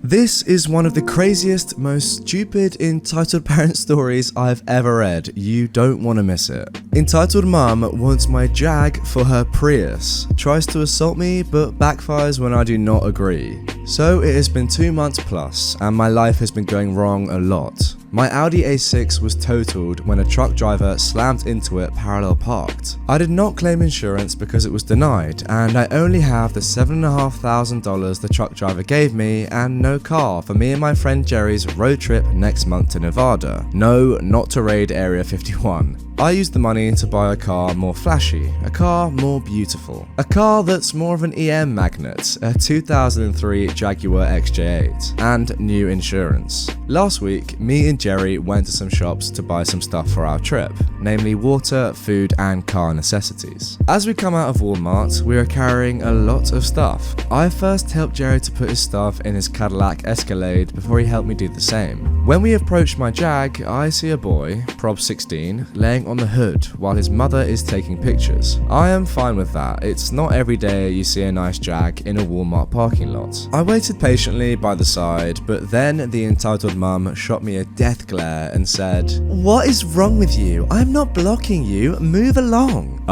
This is one of the craziest, most stupid entitled parent stories I've ever read. You don't want to miss it. Entitled mum wants my Jag for her Prius, tries to assault me but backfires when I do not agree. So it has been 2 months plus and my life has been going wrong a lot. My Audi A6 was totaled when a truck driver slammed into it parallel parked. I did not claim insurance because it was denied, and I only have the $7,500 the truck driver gave me and no car for me and my friend Jerry's road trip next month to Nevada. No, not to raid Area 51. I used the money to buy a car more flashy, a car more beautiful, a car that's more of an EM magnet, a 2003 Jaguar XJ8, and new insurance. Last week, me and Jerry went to some shops to buy some stuff for our trip, namely water, food, and car necessities. As we come out of Walmart, we are carrying a lot of stuff. I first helped Jerry to put his stuff in his Cadillac Escalade before he helped me do the same. When we approach my Jag, I see a boy, prob 16, laying on the hood while his mother is taking pictures. I am fine with that. It's not every day you see a nice Jag in a Walmart parking lot. I waited patiently by the side, but then the entitled mum shot me a death glare and said, "What is wrong with you? I'm not blocking you. Move along."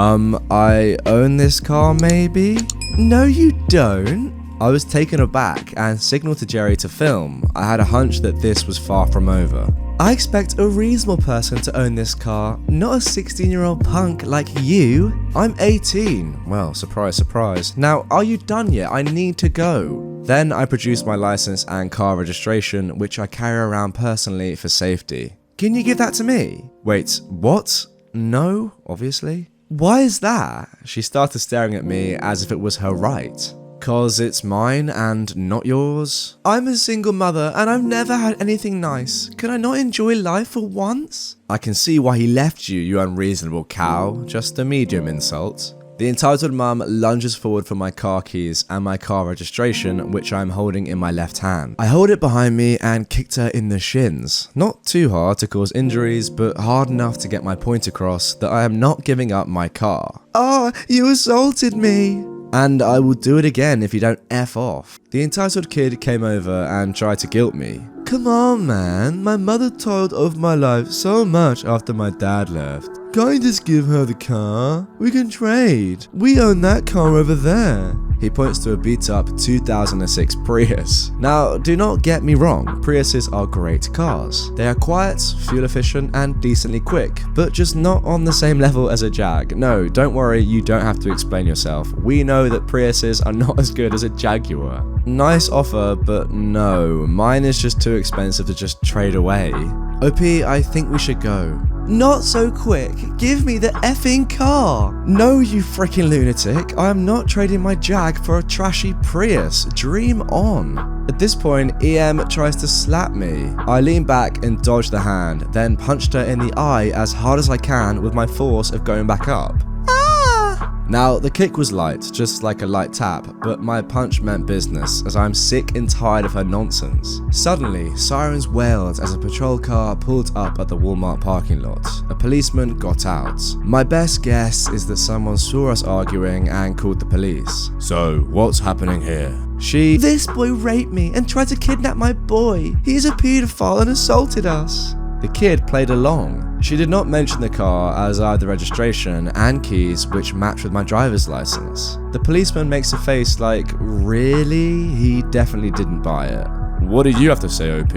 I own this car maybe? No you don't. I was taken aback and signaled to Jerry to film. I had a hunch that this was far from over. I expect a reasonable person to own this car, not a 16-year-old punk like you. I'm 18. Well, surprise, surprise. Now, are you done yet? I need to go. Then I produced my license and car registration, which I carry around personally for safety. Can you give that to me? Wait, what? No, obviously. Why is that? She started staring at me as if it was her right. Cause it's mine and not yours? I'm a single mother and I've never had anything nice. Can I not enjoy life for once? I can see why he left you, you unreasonable cow. Just a medium insult. The entitled mum lunges forward for my car keys and my car registration, which I am holding in my left hand. I hold it behind me and kicked her in the shins. Not too hard to cause injuries, but hard enough to get my point across that I am not giving up my car. Oh, you assaulted me. And I will do it again if you don't F off. The entitled kid came over and tried to guilt me. Come on man, my mother toiled over my life so much after my dad left. Can't you just give her the car? We can trade. We own that car over there. He points to a beat up 2006 Prius. Now, do not get me wrong, Priuses are great cars. They are quiet, fuel efficient, and decently quick, but just not on the same level as a Jag. No, don't worry, you don't have to explain yourself. We know that Priuses are not as good as a Jaguar. Nice offer, but no, mine is just too expensive to just trade away. OP, I think we should go. Not so quick, give me the effing car. No, you freaking lunatic, I am not trading my Jag for a trashy Prius, dream on. At this point, EM tries to slap me. I lean back and dodge the hand, then punched her in the eye as hard as I can with my force of going back up. Now, the kick was light, just like a light tap, but my punch meant business, as I'm sick and tired of her nonsense. Suddenly, sirens wailed as a patrol car pulled up at the Walmart parking lot. A policeman got out. My best guess is that someone saw us arguing and called the police. So, what's happening here? This boy raped me and tried to kidnap my boy. He's a pedophile and assaulted us. The kid played along. She did not mention the car as I had the registration and keys which matched with my driver's license. The policeman makes a face like, really? He definitely didn't buy it. What did you have to say, OP?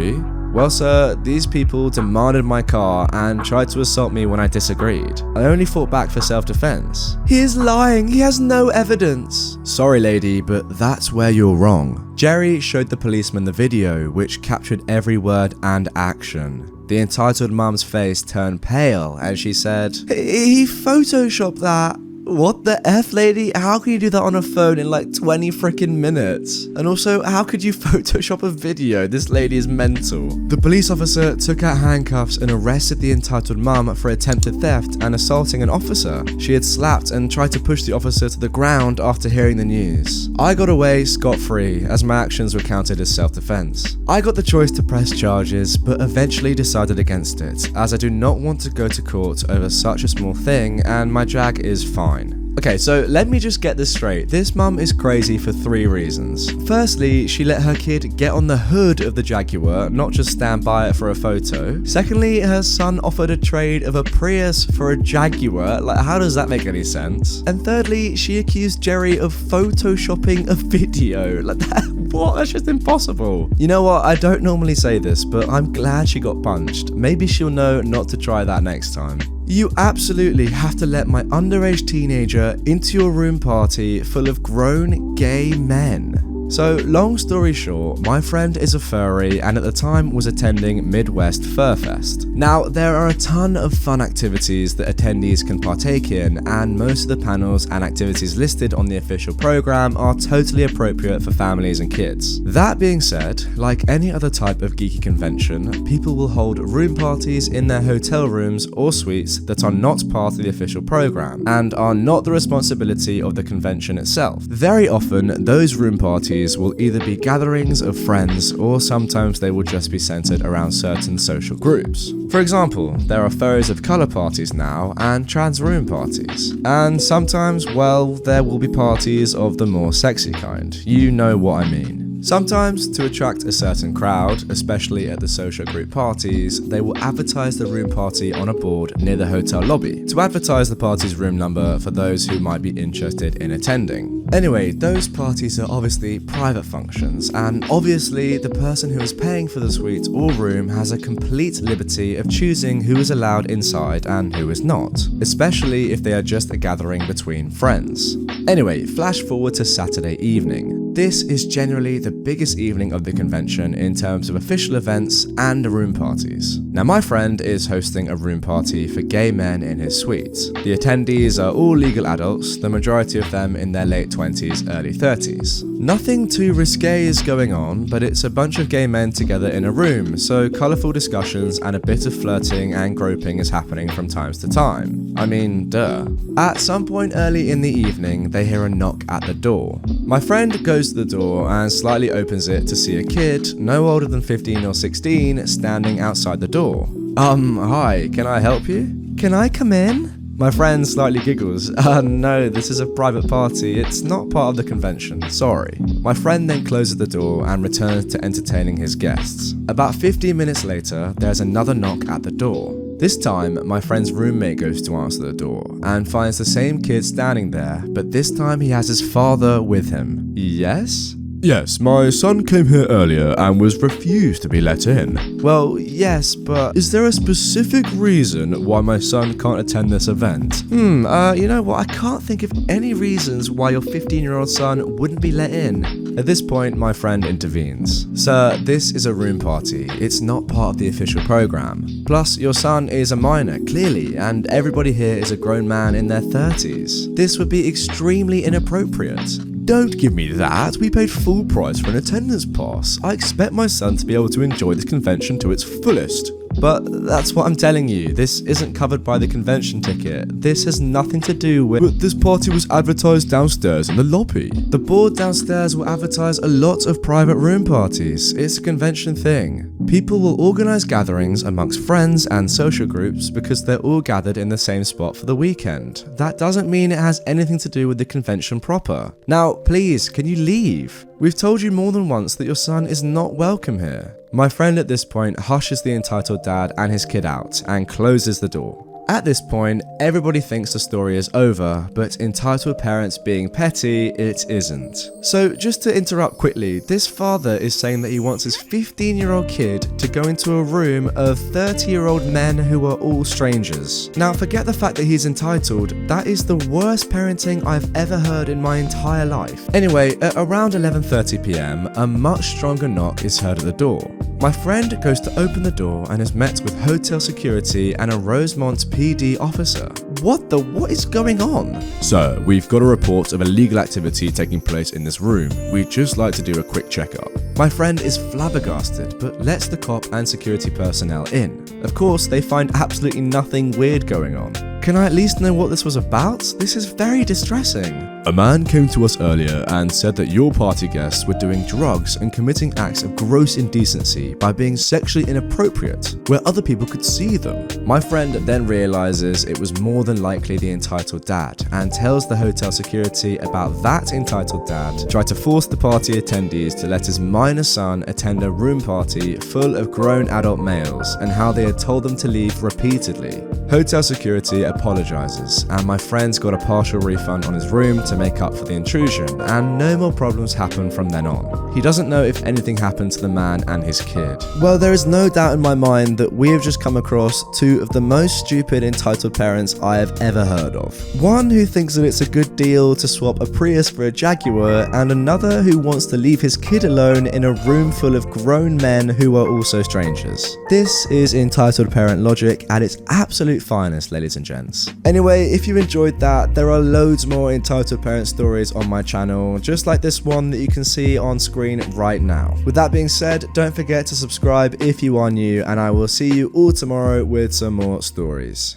Well sir, these people demanded my car and tried to assault me when I disagreed. I only fought back for self-defense. He is lying, he has no evidence. Sorry lady, but that's where you're wrong. Jerry showed the policeman the video which captured every word and action. The entitled mum's face turned pale and she said, He photoshopped that. What the F, lady? How can you do that on a phone in like 20 freaking minutes? And also, how could you Photoshop a video? This lady is mental. The police officer took out handcuffs and arrested the entitled mum for attempted theft and assaulting an officer. She had slapped and tried to push the officer to the ground after hearing the news. I got away scot-free as my actions were counted as self-defense. I got the choice to press charges, but eventually decided against it, as I do not want to go to court over such a small thing and my Jag is fine. Okay, so let me just get this straight. This mum is crazy for 3 reasons. Firstly, she let her kid get on the hood of the Jaguar, not just stand by it for a photo. Secondly, her son offered a trade of a Prius for a Jaguar. Like, how does that make any sense? And thirdly, she accused Jerry of photoshopping a video. Like that, what? That's just impossible. You know what? I don't normally say this, but I'm glad she got punched. Maybe she'll know not to try that next time. You absolutely have to let my underage teenager into your room party full of grown gay men. So, long story short, my friend is a furry and at the time was attending Midwest Fur Fest. Now, there are a ton of fun activities that attendees can partake in, and most of the panels and activities listed on the official program are totally appropriate for families and kids. That being said, like any other type of geeky convention, people will hold room parties in their hotel rooms or suites that are not part of the official program, and are not the responsibility of the convention itself. Very often, those room parties will either be gatherings of friends or sometimes they will just be centered around certain social groups. For example, there are furries of color parties now and trans room parties. And sometimes, well, there will be parties of the more sexy kind. You know what I mean. Sometimes, to attract a certain crowd, especially at the social group parties, they will advertise the room party on a board near the hotel lobby to advertise the party's room number for those who might be interested in attending. Anyway, those parties are obviously private functions, and obviously the person who is paying for the suite or room has a complete liberty of choosing who is allowed inside and who is not, especially if they are just a gathering between friends. Anyway, flash forward to Saturday evening. This is generally the biggest evening of the convention in terms of official events and room parties. Now, my friend is hosting a room party for gay men in his suite. The attendees are all legal adults, the majority of them in their late 20s, early 30s. Nothing too risque is going on, but it's a bunch of gay men together in a room, so colourful discussions and a bit of flirting and groping is happening from time to time. I mean, duh. At some point early in the evening, they hear a knock at the door. My friend goes to the door and slightly opens it to see a kid, no older than 15 or 16, standing outside the door. Hi, can I help you? Can I come in? My friend slightly giggles. No, this is a private party. It's not part of the convention, sorry. My friend then closes the door and returns to entertaining his guests. About 15 minutes later, there's another knock at the door. This time, my friend's roommate goes to answer the door and finds the same kid standing there, but this time he has his father with him. Yes? Yes, my son came here earlier and was refused to be let in. Well, yes, but Is there a specific reason why my son can't attend this event? you know what? I can't think of any reasons why your 15-year-old son wouldn't be let in. At this point, my friend intervenes. Sir, this is a room party. It's not part of the official program. Plus, your son is a minor, clearly, and everybody here is a grown man in their 30s. This would be extremely inappropriate. Don't give me that. We paid full price for an attendance pass. I expect my son to be able to enjoy this convention to its fullest. But that's what I'm telling you. This isn't covered by the convention ticket. This has nothing to do with... But this party was advertised downstairs in the lobby. The board downstairs will advertise a lot of private room parties. It's a convention thing. People will organise gatherings amongst friends and social groups because they're all gathered in the same spot for the weekend. That doesn't mean it has anything to do with the convention proper. Now, please, can you leave? We've told you more than once that your son is not welcome here. My friend at this point hushes the entitled dad and his kid out and closes the door. At this point, everybody thinks the story is over, but entitled parents being petty, it isn't. So just to interrupt quickly, this father is saying that he wants his 15-year-old kid to go into a room of 30-year-old men who are all strangers. Now forget the fact that he's entitled, that is the worst parenting I've ever heard in my entire life. Anyway, at around 11:30 PM, a much stronger knock is heard at the door. My friend goes to open the door and is met with hotel security and a Rosemont PD officer. What is going on? Sir, we've got a report of illegal activity taking place in this room. We'd just like to do a quick checkup. My friend is flabbergasted, but lets the cop and security personnel in. Of course, they find absolutely nothing weird going on. Can I at least know what this was about? This is very distressing. A man came to us earlier and said that your party guests were doing drugs and committing acts of gross indecency by being sexually inappropriate, where other people could see them. My friend then realizes it was more than likely the entitled dad and tells the hotel security about that entitled dad tried to force the party attendees to let his minor son attend a room party full of grown adult males and how they had told them to leave repeatedly. Hotel security apologizes and my friend's got a partial refund on his room to make up for the intrusion, and no more problems happen from then on. He doesn't know if anything happened to the man and his kid. Well, there is no doubt in my mind that we have just come across two of the most stupid entitled parents I have ever heard of. One who thinks that it's a good deal to swap a Prius for a Jaguar, and another who wants to leave his kid alone in a room full of grown men who are also strangers. This is entitled parent logic at its absolute finest, ladies and gents. Anyway, if you enjoyed that, there are loads more entitled parent stories on my channel, just like this one that you can see on screen right now. With that being said, don't forget to subscribe if you are new, and I will see you all tomorrow with some more stories.